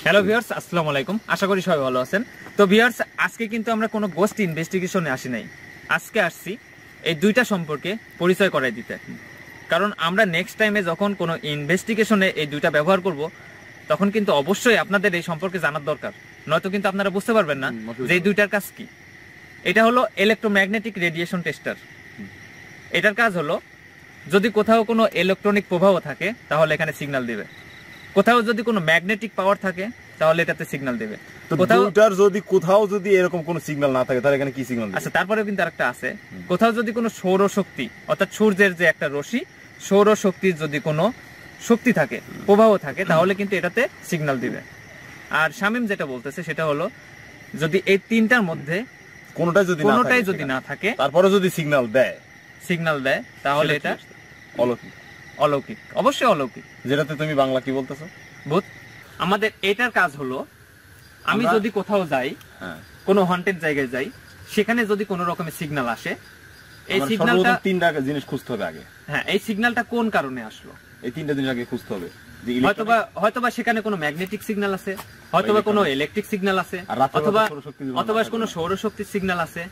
Hello viewers, আসসালামু আলাইকুম। আশা করি সবাই ভালো আছেন। তো ভিউয়ার্স, আজকে কিন্তু আমরা কোনো গোস্ট ইনভেস্টিগেশনে আসি নাই। আজকে আসছি এই দুইটা সম্পর্কে পরিচয় করাই দিতে। কারণ আমরা নেক্সট টাইমে যখন কোনো ইনভেস্টিগেশনে এই দুইটা ব্যবহার করব, তখন কিন্তু অবশ্যই আপনাদের এই সম্পর্কে জানার দরকার, নয়তো কিন্তু আপনারা বুঝতে পারবেন না যে এই দুইটার কাজ কি। এটা হলো ইলেকট্রোম্যাগনেটিক রেডিয়েশন টেস্টার। এটার কাজ হলো, যদি কোথাও কোনো ইলেকট্রনিক প্রভাব থাকে তাহলে এখানে সিগন্যাল দিবে, কোথাও যদি কোনো ম্যাগনেটিক পাওয়ার থাকে তাহলে এটাতে সিগন্যাল দেবে। কোথাও যদি এরকম কোনো সিগন্যাল না থাকে তাহলে এখানে কি সিগন্যাল দিবে? আচ্ছা, তারপরে কিন্তু আরেকটা আছে, কোথাও যদি কোনো সৌরশক্তি অর্থাৎ সূর্যের যে একটা রশ্মি, সৌরশক্তির যদি কোনো শক্তি থাকে, প্রবাহ থাকে, তাহলে কিন্তু এটাতে সিগন্যাল দিবে। আর শামীম যেটা বলতেছে সেটা হলো, যদি এই তিনটার মধ্যে কোনোটাই যদি না থাকে তারপরে যদি সিগন্যাল দেয় তাহলে এটা অলৌকিক। অলৌকিক, অবশ্যই অলৌকিক। যেটাতে তুমি বাংলা কি বলতেছো? ভূত। আমাদের এটার কাজ হলো, আমি যদি কোথাও যাই, কোনো হন্টেড জায়গায় যাই, সেখানে যদি কোনো রকমের সিগন্যাল আসে, এই সিগন্যালটা তিনটা জিনিস খুঁজতে হবে আগে। হ্যাঁ, এই সিগন্যালটা কোন কারণে আসলো, এই তিনটা জিনিস আগে খুঁজতে হবে। হয়তোবা সেখানে কোনো ম্যাগনেটিক সিগন্যাল আছে, হয়তোবা কোনো ইলেকট্রিক সিগন্যাল আছে, অথবা কোনো সৌরশক্তির সিগন্যাল আছে।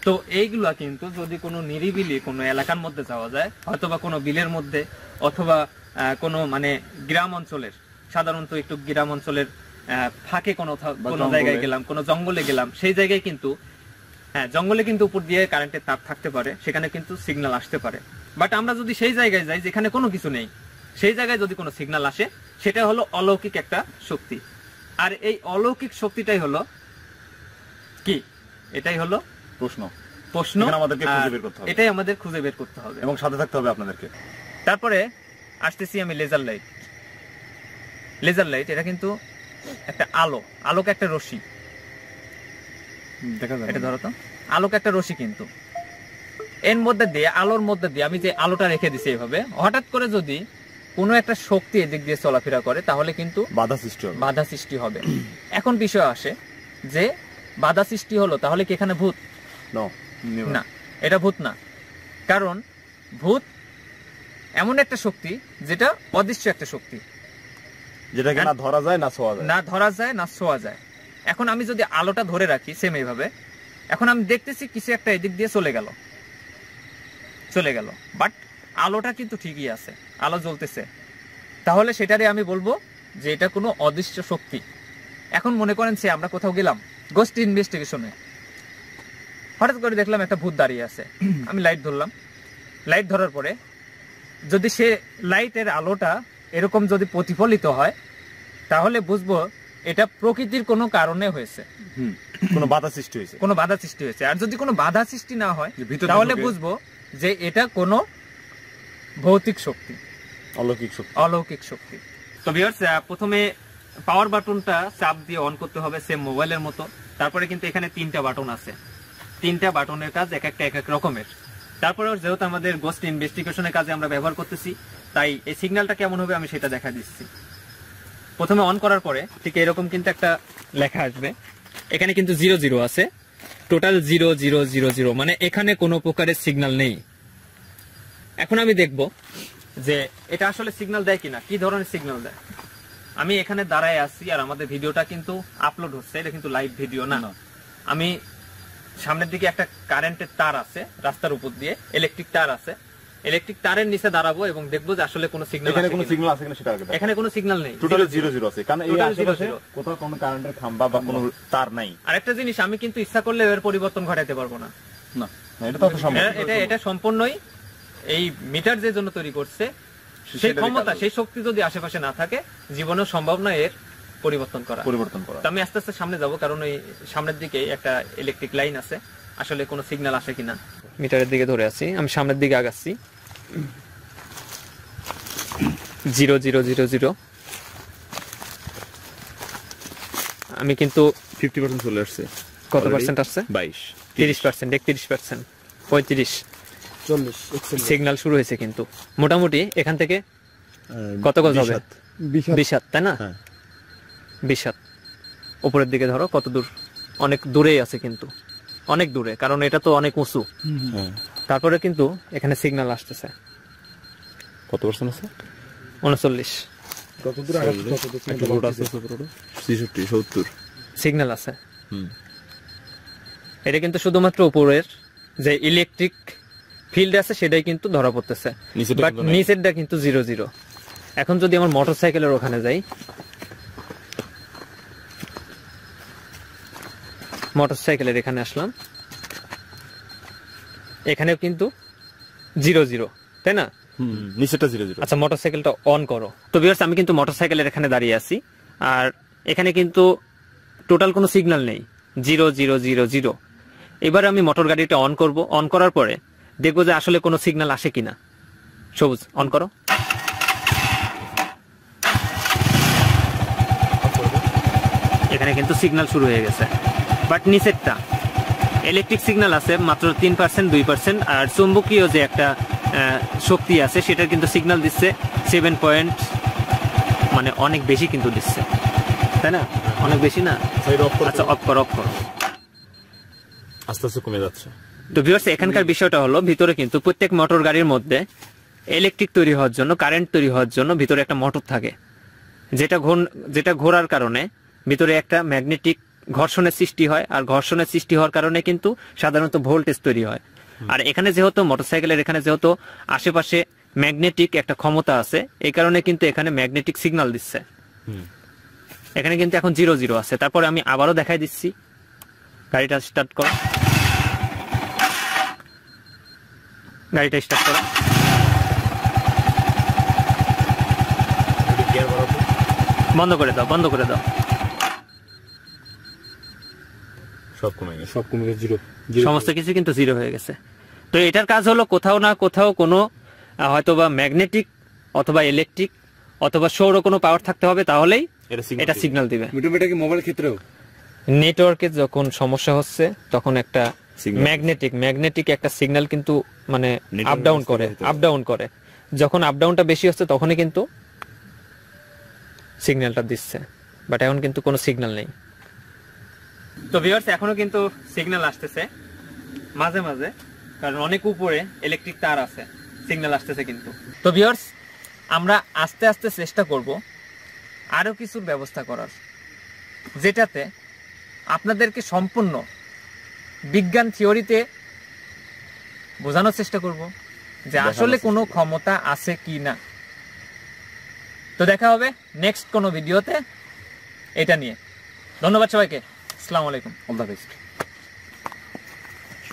তো এইগুলা কিন্তু যদি কোনো নিরিবিলি কোনো এলাকার মধ্যে যাওয়া যায়, হয়তোবা কোনো বিলের মধ্যে, অথবা কোনো মানে গ্রাম অঞ্চলের, সাধারণত একটু গ্রাম অঞ্চলের ফাঁকে কোনো জায়গায় গেলাম, কোনো জঙ্গলে গেলাম, সেই জায়গায় কিন্তু জঙ্গলে কিন্তু উপর দিয়ে কারেন্টের তার থাকতে পারে, সেখানে কিন্তু সিগন্যাল আসতে পারে। বাট আমরা যদি সেই জায়গায় যাই যেখানে কোনো কিছু নেই, সেই জায়গায় যদি কোনো সিগন্যাল আসে, সেটা হলো অলৌকিক একটা শক্তি। আর এই অলৌকিক শক্তিটাই হলো কি, এটাই হলো প্রশ্ন। এটাই আমাদের খুঁজে বের করতে হবে এবং সাথে থাকতে হবে আপনাদেরকে। তারপরে আসতেছি আমি লেজার লাইট। লেজার লাইট এটা কিন্তু একটা আলোক একটা রশ্মি, দেখা যায়, এটা ধরো তো, আলোক একটা রশ্মি। কিন্তু এর মধ্যে দিয়ে, আলোর মধ্যে দিয়ে আমি যে আলোটা রেখে দিছি এইভাবে, হঠাৎ করে যদি কোনো একটা শক্তি এদিক দিয়ে চলাফেরা করে, তাহলে কিন্তু বাধা সৃষ্টি হবে। এখন বিষয় আসে যে বাধা সৃষ্টি হলো, তাহলে কি এখানে ভূত? না, এটা ভূত না। কারণ ভূত এমন একটা শক্তি যেটা অদৃশ্য একটা শক্তি, যেটাকে না ধরা যায় না ছোঁয়া যায়। এখন আমি যদি আলোটা ধরে রাখি সেম এইভাবে, এখন আমি দেখতেছি কিছু একটা এদিক দিয়ে চলে গেল, বাট আলোটা কিন্তু ঠিকই আছে, আলো জ্বলতেছে, তাহলে সেটারে আমি বলবো যে এটা কোনো অদৃশ্য শক্তি। এখন মনে করেন সে আমরা কোথাও গেলাম গোস্ট ইনভেস্টিগেশনে, হঠাৎ করে দেখলাম একটা ভূত দাঁড়িয়ে আছে, আমি লাইট ধরলাম। লাইট ধরার পরে যদি সে লাইটের আলোটা এরকম যদি প্রতিফলিত হয়, তাহলে বুঝবো এটা প্রকৃতির কোনো কারণে হয়েছে, কোনো বাধা সৃষ্টি হয়েছে। আর যদি কোনো বাধা সৃষ্টি না হয়, তাহলে বুঝবো যে এটা কোনো ভৌতিক শক্তি, অলৌকিক শক্তি। তো ভিউয়ার্স, প্রথমে পাওয়ার বাটনটা চাপ দিয়ে অন করতে হবে, সেম মোবাইলের মতো। তারপরে কিন্তু এখানে তিনটা বাটন আছে, তিনটা বাটনের কাজ এক এক রকমের। তারপরে যেহেতু আমাদের গোস্ট ইনভেস্টিগেশনের কাজে আমরা ব্যবহার করতেছি, তাই এই সিগন্যালটা কেমন হবে আমি সেটা দেখা দিচ্ছি। প্রথমে অন করার পরে ঠিক এরকম কিন্তু একটা লেখা আসবে, এখানে কিন্তু 00 আছে, টোটাল 0000, মানে এখানে কোনো প্রকারের সিগন্যাল নেই। এখন আমি দেখব যে এটা আসলে সিগন্যাল দেয় কিনা, কি ধরনের সিগন্যাল দেয়। আমি এখানে দাঁড়ায় আছি আর আমাদের ভিডিওটা কিন্তু আপলোড হচ্ছে, এটা কিন্তু লাইভ ভিডিও না। আমি সামনের দিকে একটা কারেন্টের তার আছে, রাস্তার উপর দিয়ে ইলেকট্রিক তার আছে, ইলেকট্রিক তারের নিচে দাঁড়াবো এবং দেখবো যে আসলে কোনো সিগন্যাল আছে কিনা সেটা। এখানে কোনো সিগন্যাল নেই, টোটাল 00 আছে, কারণ এই আশেপাশে কোথাও কোনো কারেন্টের খাম্বা বা কোনো তার নাই। আরেকটা জিনিস, আমি কিন্তু ইচ্ছা করলে এর পরিবর্তন ঘটাতে পারবো না। এটা তো সম্ভব। এটা সম্পূর্ণই এই মিটার যে জন্য তৈরি করছে, সেই ক্ষমতা, সেই শক্তি যদি আশেপাশে না থাকে, জীবনেও সম্ভব না এর পরিবর্তন করা। তো আমি আস্তে আস্তে সামনে যাব, কারণ ওই সামনের দিকে একটা ইলেকট্রিক লাইন আছে, আসলে কোনো সিগন্যাল আসে কিনা। মিটারের দিকে ধরে আছি, আমি সামনের দিকে আগাচ্ছি। 0000, আমি কিন্তু 50% চলে আসছে। কত পার্সেন্ট আসছে? 22, 30%, 31%, 35, 40 সিগন্যাল শুরু হয়েছে। কিন্তু মোটামুটি এখান থেকে কত গজ হবে? 20, তাই না? 20 উপরের দিকে ধরো, কত দূর? অনেক দূরেই আছে, কিন্তু অনেক দূরে, কারণ এটা তো অনেক উঁচু। তারপরে কিন্তু এখানে সিগন্যাল আসতেছে। কত পার্সেন্ট আছে? 39। সিগন্যাল আছে। এটা কিন্তু শুধুমাত্র উপরের যে ইলেকট্রিক ফিল্ড আছে সেটাই কিন্তু ধরা পড়তেছে, বাট নিচেরটা কিন্তু 0 0। এখন যদি আমার মোটরসাইকেলের ওখানে যাই, মোটরসাইকেলের এখানে আসলাম, এখানেও কিন্তু 0 0, তাই না? নিচেটা 0 0। আচ্ছা, মোটরসাইকেলটা অন করো। তো ভিউয়ার্স, আমি কিন্তু মোটরসাইকেলের এখানে দাঁড়িয়ে আছি, আর এখানে কিন্তু টোটাল কোনো সিগন্যাল নেই, 0 0 0 0। এবার আমি মোটর গাড়িটা অন করব। অন করার পরে দেখবো যে আসলে কোনো সিগন্যাল আসে কিনা। সবুজ, অন করো। এখানে কিন্তু সিগন্যাল শুরু হয়ে গেছে, বাট নিচেরটা ইলেকট্রিক সিগন্যাল আছে মাত্র 3% 2%, আর চুম্বকীয় যে একটা শক্তি আছে সেটার কিন্তু সিগন্যাল দিচ্ছে 7 পয়েন্ট, মানে অনেক বেশি কিন্তু দিচ্ছে, তাই না? অনেক বেশি না? আচ্ছা, অফ করো, অফ করো। আস্তে আস্তে কমে যাচ্ছে। তো ভিউয়ার্স, এখানকার বিষয়টা হলো, ভিতরে কিন্তু প্রত্যেক মোটর গাড়ির মধ্যে ইলেকট্রিক তৈরি হওয়ার জন্য, কারেন্ট তৈরি হওয়ার জন্য ভিতরে একটা মোটর থাকে, যেটা ঘোরার কারণে ভিতরে একটা ম্যাগনেটিক ঘর্ষণের সৃষ্টি হয়, আর ঘর্ষণের সৃষ্টি হওয়ার কারণে কিন্তু সাধারণত ভোল্টেজ তৈরি হয়। আর এখানে যেহেতু মোটরসাইকেলের এখানে যেহেতু আশেপাশে ম্যাগনেটিক একটা ক্ষমতা আছে, এই কারণে কিন্তু এখানে ম্যাগনেটিক সিগন্যাল দিচ্ছে। এখানে কিন্তু এখন 0 0 আছে। তারপরে আমি আবারও দেখাই দিচ্ছি, গাড়িটা স্টার্ট করো, গাড়িটা স্টার্ট করো। বন্ধ করে দাও, বন্ধ করে দাও। সব কমে গেছে, 0। সমস্ত কিছু কিন্তু 0 হয়ে গেছে। তো এটার কাজ হলো কোথাও না কোথাও কোনো হয়তোবা ম্যাগনেটিক অথবা ইলেকট্রিক অথবা সৌর কোনো পাওয়ার থাকতে হবে, তাহলেই এটা সিগন্যাল দিবে। মোবাইল ক্ষেত্রেও নেটওয়ার্কে যখন সমস্যা হচ্ছে তখন একটা ম্যাগনেটিক একটা সিগন্যাল কিন্তু মানে আপ ডাউন করে। যখন আপ ডাউনটা বেশি হচ্ছে তখনই কিন্তু সিগন্যালটা দিচ্ছে, বাট এখন কিন্তু কোনো সিগন্যাল নেই। তো ভিউয়ার্স, এখনো কিন্তু সিগন্যাল আসতেছে মাঝে মাঝে, কারণ অনেক উপরে ইলেকট্রিক তার আছে, সিগন্যাল আসতেছে কিন্তু। তো ভিউয়ার্স, আমরা আস্তে আস্তে চেষ্টা করব আরো কিছুর ব্যবস্থা করার, যেটাতে আপনাদেরকে সম্পূর্ণ বিজ্ঞান থিওরিতে বোঝানোর চেষ্টা করব যে আসলে কোনো ক্ষমতা আছে কি না। তো দেখা হবে নেক্সট কোনো ভিডিওতে এটা নিয়ে। ধন্যবাদ সবাইকে। আসসালামু আলাইকুম। All the best.